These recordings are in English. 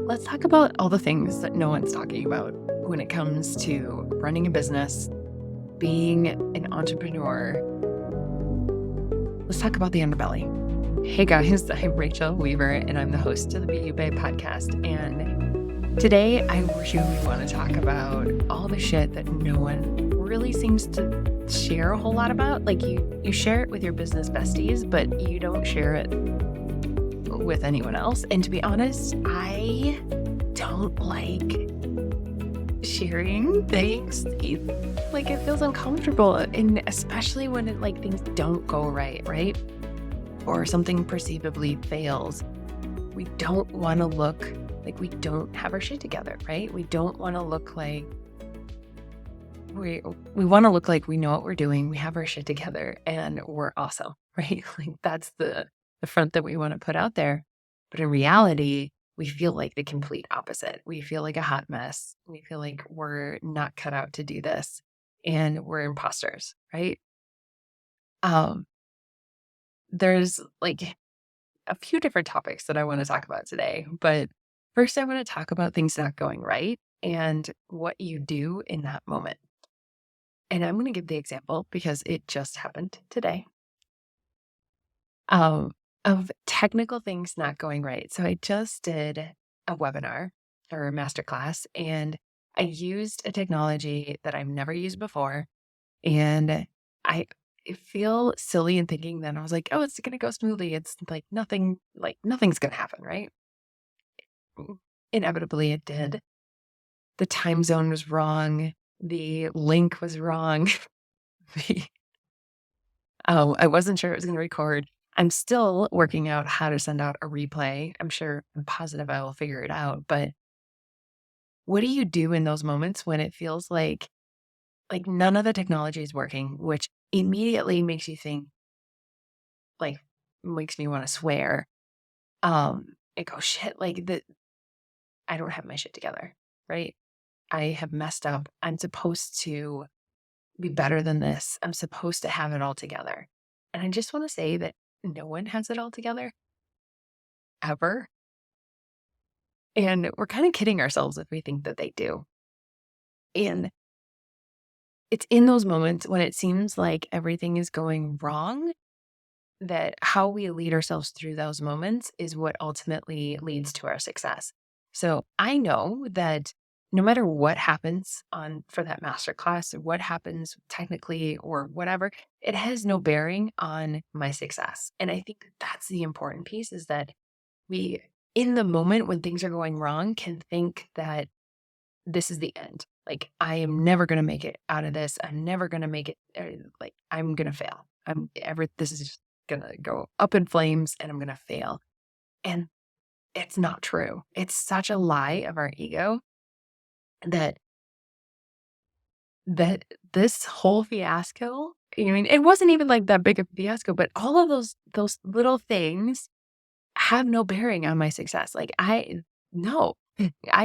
Let's talk about all the things that no one's talking about when it comes to running a business, being an entrepreneur. Let's talk about the underbelly. Hey guys, I'm Rachael Weaver and I'm the host of the Be You Babe podcast. And today I really want to talk about all the shit that no one really seems to share a whole lot about. Like you share it with your business besties, but you don't share it with anyone else. And to be honest, I don't like sharing things. Like it feels uncomfortable, and especially when things don't go right? Or something perceivably fails. We don't want to look like we don't have our shit together, right? We don't want to look like we want to look like we know what we're doing, we have our shit together, and we're awesome, right? Like that's the front that we want to put out there. But in reality, we feel like the complete opposite. We feel like a hot mess. We feel like we're not cut out to do this, and we're imposters, right? There's like a few different topics that I want to talk about today, but first I want to talk about things not going right and what you do in that moment. And I'm going to give the example because it just happened today, of technical things not going right. So I just did a webinar or a masterclass, and I used a technology that I've never used before. And I feel silly in thinking that I was like, oh, it's going to go smoothly. It's nothing's going to happen, right? Inevitably, it did. The time zone was wrong. The link was wrong. I wasn't sure it was going to record. I'm still working out how to send out a replay. I'm positive I will figure it out. But what do you do in those moments when it feels like none of the technology is working, which immediately makes you think, makes me want to swear. I go, shit, I don't have my shit together, right? I have messed up. I'm supposed to be better than this. I'm supposed to have it all together. And I just want to say that no one has it all together, ever. And we're kind of kidding ourselves if we think that they do. And it's in those moments when it seems like everything is going wrong that how we lead ourselves through those moments is what ultimately leads to our success. So I know that no matter what happens for that masterclass, or what happens technically or whatever, it has no bearing on my success. And I think that's the important piece, is that we, in the moment when things are going wrong, can think that this is the end. Like, I am never going to make it out of this. I'm never going to make it. I'm going to fail. This is just going to go up in flames and I'm going to fail. And it's not true. It's such a lie of our ego that this whole fiasco, I mean, it wasn't even like that big of a fiasco, but all of those little things have no bearing on my success. I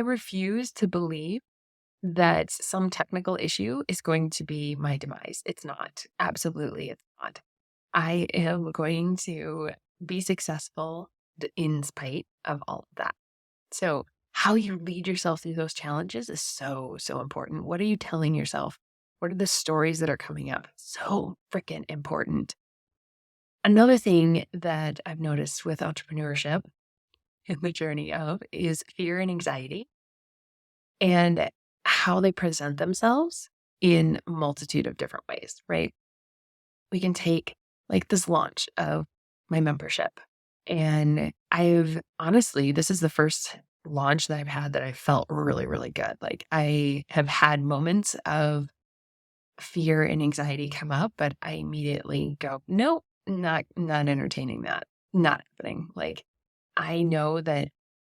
refuse to believe that some technical issue is going to be my demise. It's not. Absolutely, it's not. I am going to be successful in spite of all of that. So how you lead yourself through those challenges is so, so important. What are you telling yourself? What are the stories that are coming up? So freaking important. Another thing that I've noticed with entrepreneurship in the journey of is fear and anxiety, and how they present themselves in a multitude of different ways, right? We can take this launch of my membership. And this is the first launch that I've had that I felt really, really good. I have had moments of fear and anxiety come up, but I immediately go, nope, not entertaining that. Not happening. I know that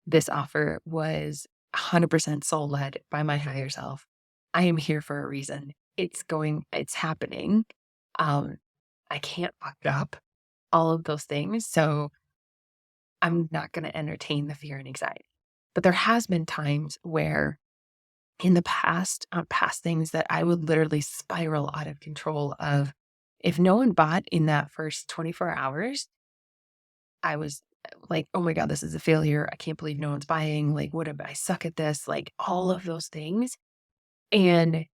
this offer was 100% soul led by my higher self. I am here for a reason. It's happening. I can't fuck it up, all of those things. So I'm not going to entertain the fear and anxiety. But there has been times where in the past, on past things, that I would literally spiral out of control of, if no one bought in that first 24 hours, I was like, oh my God, this is a failure. I can't believe no one's buying. Like, what am I suck at this? Like, all of those things. And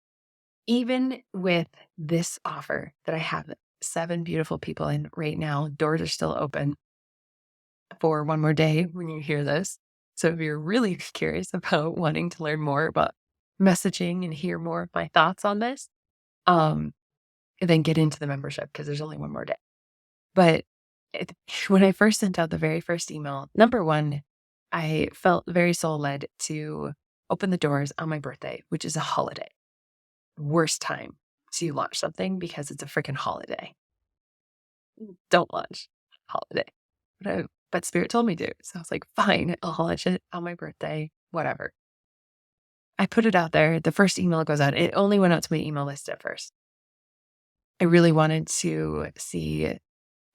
even with this offer that I have 7 beautiful people in right now, doors are still open for one more day when you hear this. So if you're really curious about wanting to learn more about messaging and hear more of my thoughts on this, um, then get into the membership because there's only one more day. But it, when I first sent out the very first email, number one, I felt very soul led to open the doors on my birthday, which is a holiday. Worst time to launch something because it's a freaking holiday. Don't launch holiday. But Spirit told me to. So I was like, fine, I'll launch it on my birthday, whatever. I put it out there. The first email goes out. It only went out to my email list at first. I really wanted to see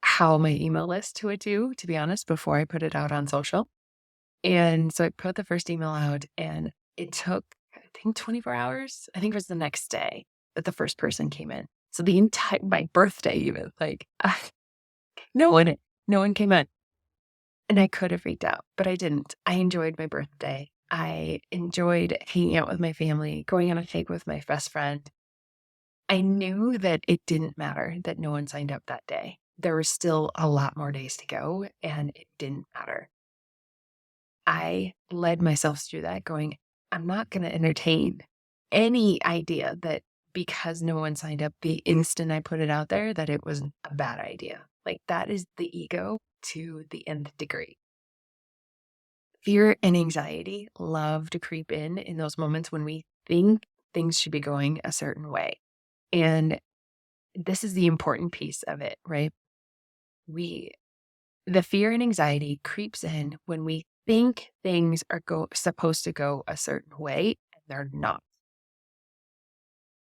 how my email list would do, to be honest, before I put it out on social. And so I put the first email out and it took, I think 24 hours. I think it was the next day that the first person came in. So the entire, my birthday even, like no one came in. And I could have freaked out, but I didn't. I enjoyed my birthday. I enjoyed hanging out with my family, going on a hike with my best friend. I knew that it didn't matter that no one signed up that day. There was still a lot more days to go, and it didn't matter. I led myself through that going, I'm not going to entertain any idea that because no one signed up the instant I put it out there, that it was a bad idea. Like that is the ego to the nth degree. Fear and anxiety love to creep in those moments when we think things should be going a certain way. And this is the important piece of it, right? The fear and anxiety creeps in when we think things are supposed to go a certain way and they're not.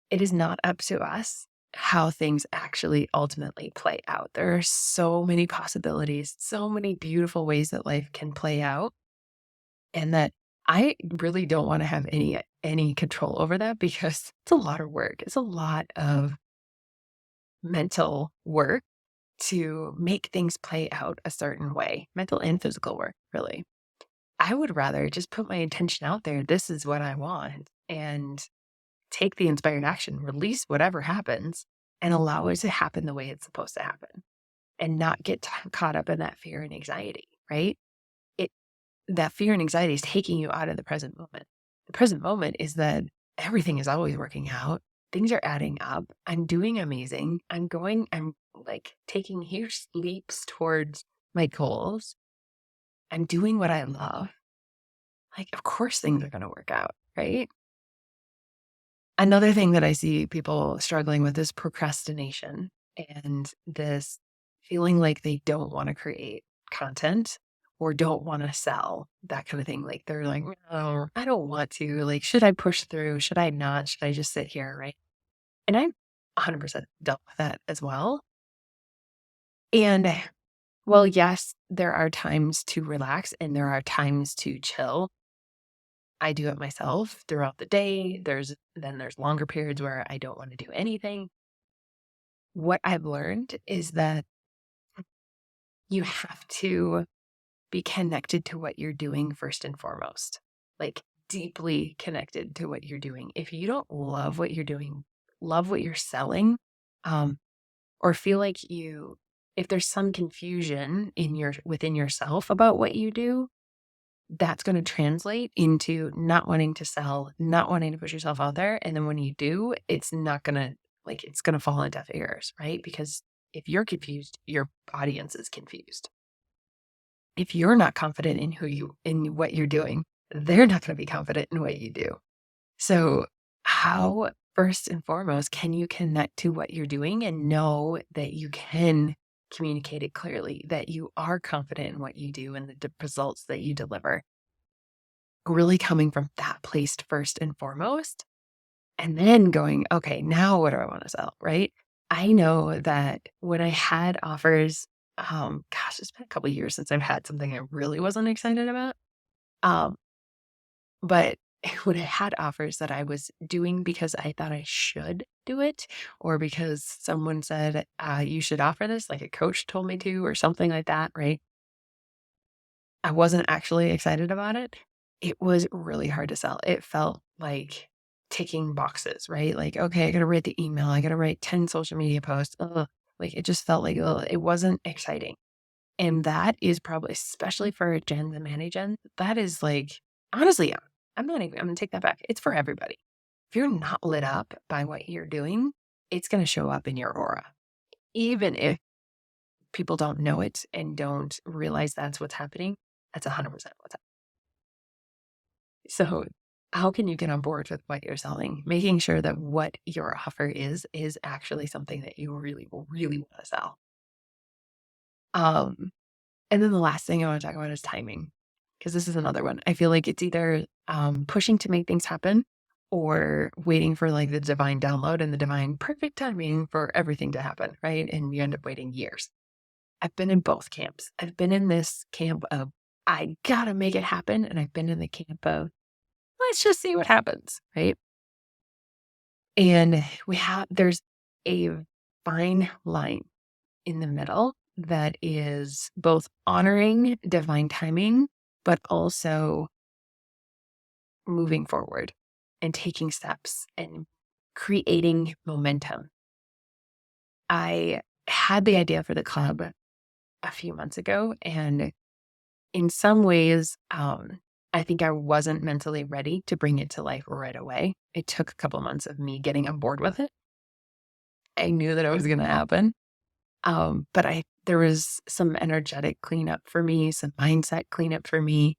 It is not up to us how things actually ultimately play out. There are so many possibilities, so many beautiful ways that life can play out, and that I really don't want to have any control over that because it's a lot of work. It's a lot of mental work to make things play out a certain way, mental and physical work, really. I would rather just put my intention out there. This is what I want, and take the inspired action, release whatever happens, and allow it to happen the way it's supposed to happen and not get caught up in that fear and anxiety, right? It That fear and anxiety is taking you out of the present moment. The present moment is that everything is always working out. Things are adding up. I'm doing amazing. I'm like taking huge leaps towards my goals. I'm doing what I love. Like, of course things are going to work out, right? Another thing that I see people struggling with is procrastination and this feeling like they don't want to create content or don't want to sell, that kind of thing. Like they're like, oh, I don't want to. Like, should I push through? Should I not? Should I just sit here? Right. And I've 100% dealt with that as well. And well, yes, there are times to relax and there are times to chill. I do it myself throughout the day. There's longer periods where I don't want to do anything. What I've learned is that you have to be connected to what you're doing first and foremost, like deeply connected to what you're doing. If you don't love what you're doing, love what you're selling, or feel like if there's some confusion within yourself about what you do, that's going to translate into not wanting to sell, not wanting to push yourself out there. And then when you do, it's not going to it's going to fall on deaf ears, right? Because if you're confused, your audience is confused. If you're not confident in what you're doing, they're not going to be confident in what you do. So how, first and foremost, can you connect to what you're doing and know that you can communicate it clearly, that you are confident in what you do and the results that you deliver? Really coming from that place first and foremost, and then going, okay, now what do I want to sell, right? I know that when I had offers, it's been a couple of years since I've had something I really wasn't excited about. Um, but when I had offers that I was doing because I thought I should do it, or because someone said, you should offer this, like a coach told me to, or something like that, right? I wasn't actually excited about it. It was really hard to sell. It felt like ticking boxes, right? Like, okay, I got to write the email. I got to write 10 social media posts. Ugh. Like, it just felt like, ugh, it wasn't exciting. And that is probably, especially for Gen and Manny Gen, that is like, honestly, I'm not even, I'm going to take that back. It's for everybody. If you're not lit up by what you're doing, it's going to show up in your aura. Even if people don't know it and don't realize that's what's happening, that's 100% what's happening. So, how can you get on board with what you're selling? Making sure that what your offer is actually something that you really, really want to sell. Um, and then the last thing I want to talk about is timing, because this is another one. I feel like it's either pushing to make things happen or waiting for like the divine download and the divine perfect timing for everything to happen, right? And you end up waiting years. I've been in both camps. I've been in this camp of, I gotta make it happen. And I've been in the camp of, let's just see what happens, right? And there's a fine line in the middle that is both honoring divine timing, but also moving forward and taking steps and creating momentum. I had the idea for the club a few months ago, and in some ways, I think I wasn't mentally ready to bring it to life right away. It took a couple months of me getting on board with it. I knew that it was going to happen. But there was some energetic cleanup for me, some mindset cleanup for me,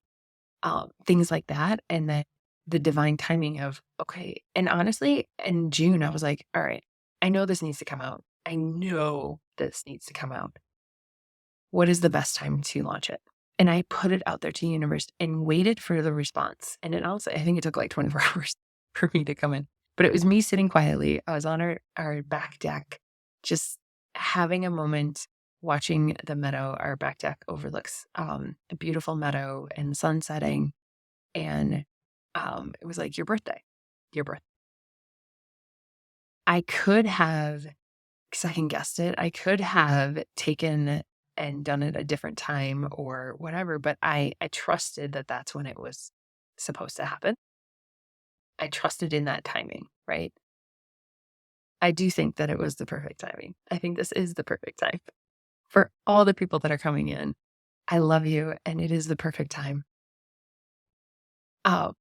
things like that. And then the divine timing of, okay. And honestly, in June, I was like, all right, I know this needs to come out. I know this needs to come out. What is the best time to launch it? And I put it out there to the universe and waited for the response. And it also, I think it took like 24 hours for me to come in, but it was me sitting quietly. I was on our back deck, just having a moment watching the meadow. Our back deck overlooks a beautiful meadow and the sun setting. And it was like, your birthday, your birthday. I could have second guessed it. I could have taken and done it a different time or whatever, but I trusted that that's when it was supposed to happen. I trusted in that timing, right? I do think that it was the perfect timing. I think this is the perfect time for all the people that are coming in. I love you, and it is the perfect time. Uh,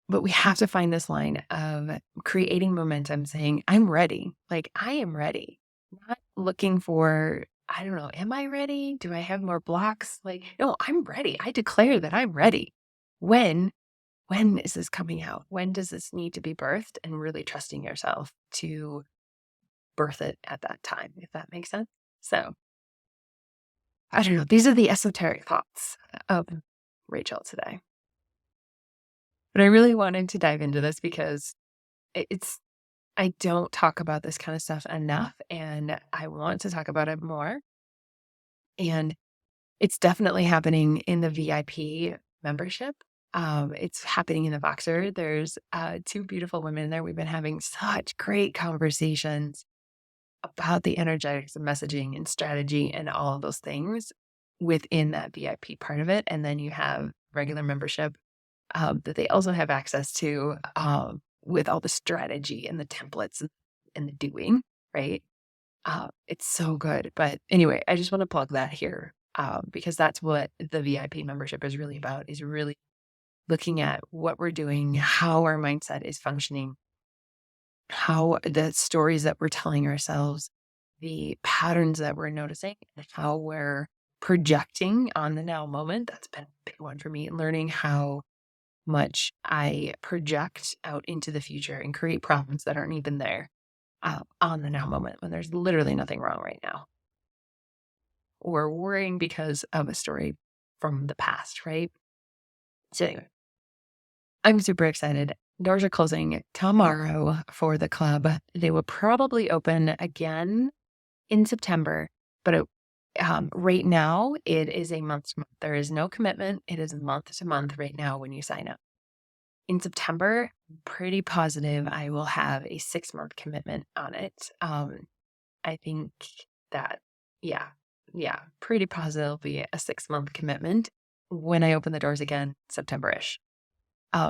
but we have to find this line of creating momentum, saying, I'm ready. Like, I am ready. Not looking for, I don't know, am I ready? Do I have more blocks? Like, no, I'm ready. I declare that I'm ready. When is this coming out? When does this need to be birthed? And really trusting yourself to birth it at that time, if that makes sense. So I don't know. These are the esoteric thoughts of Rachel today. But I really wanted to dive into this because I don't talk about this kind of stuff enough, and I want to talk about it more. And it's definitely happening in the VIP membership. It's happening in the Voxer. There's two beautiful women in there. We've been having such great conversations about the energetics of messaging and strategy and all of those things within that VIP part of it. And then you have regular membership that they also have access to with all the strategy and the templates and the doing, right? It's so good. But anyway, I just want to plug that here because that's what the VIP membership is really about, is really looking at what we're doing, how our mindset is functioning, how the stories that we're telling ourselves, the patterns that we're noticing, and how we're projecting on the now moment. That's been a big one for me, learning how much I project out into the future and create problems that aren't even there on the now moment when there's literally nothing wrong right now. Or worrying because of a story from the past, right? So anyway, I'm super excited. Doors are closing tomorrow for the club. They will probably open again in September, but right now it is a month to month. There is no commitment. It is month to month right now when you sign up. In September, pretty positive I will have a 6-month commitment on it. I think that, yeah, pretty positive it'll be a 6-month commitment. when I open the doors again, September-ish.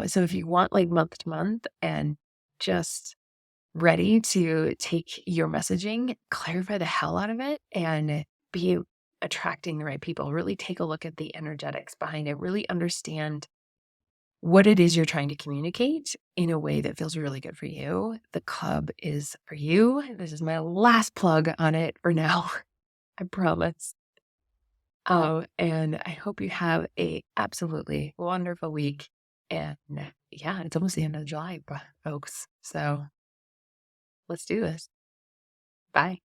So if you want like month to month and just ready to take your messaging, clarify the hell out of it, and be attracting the right people, really take a look at the energetics behind it, really understand what it is you're trying to communicate in a way that feels really good for you. The club is for you. This is my last plug on it for now. I promise. And I hope you have a absolutely wonderful week. And yeah, it's almost the end of July, folks. So let's do this. Bye.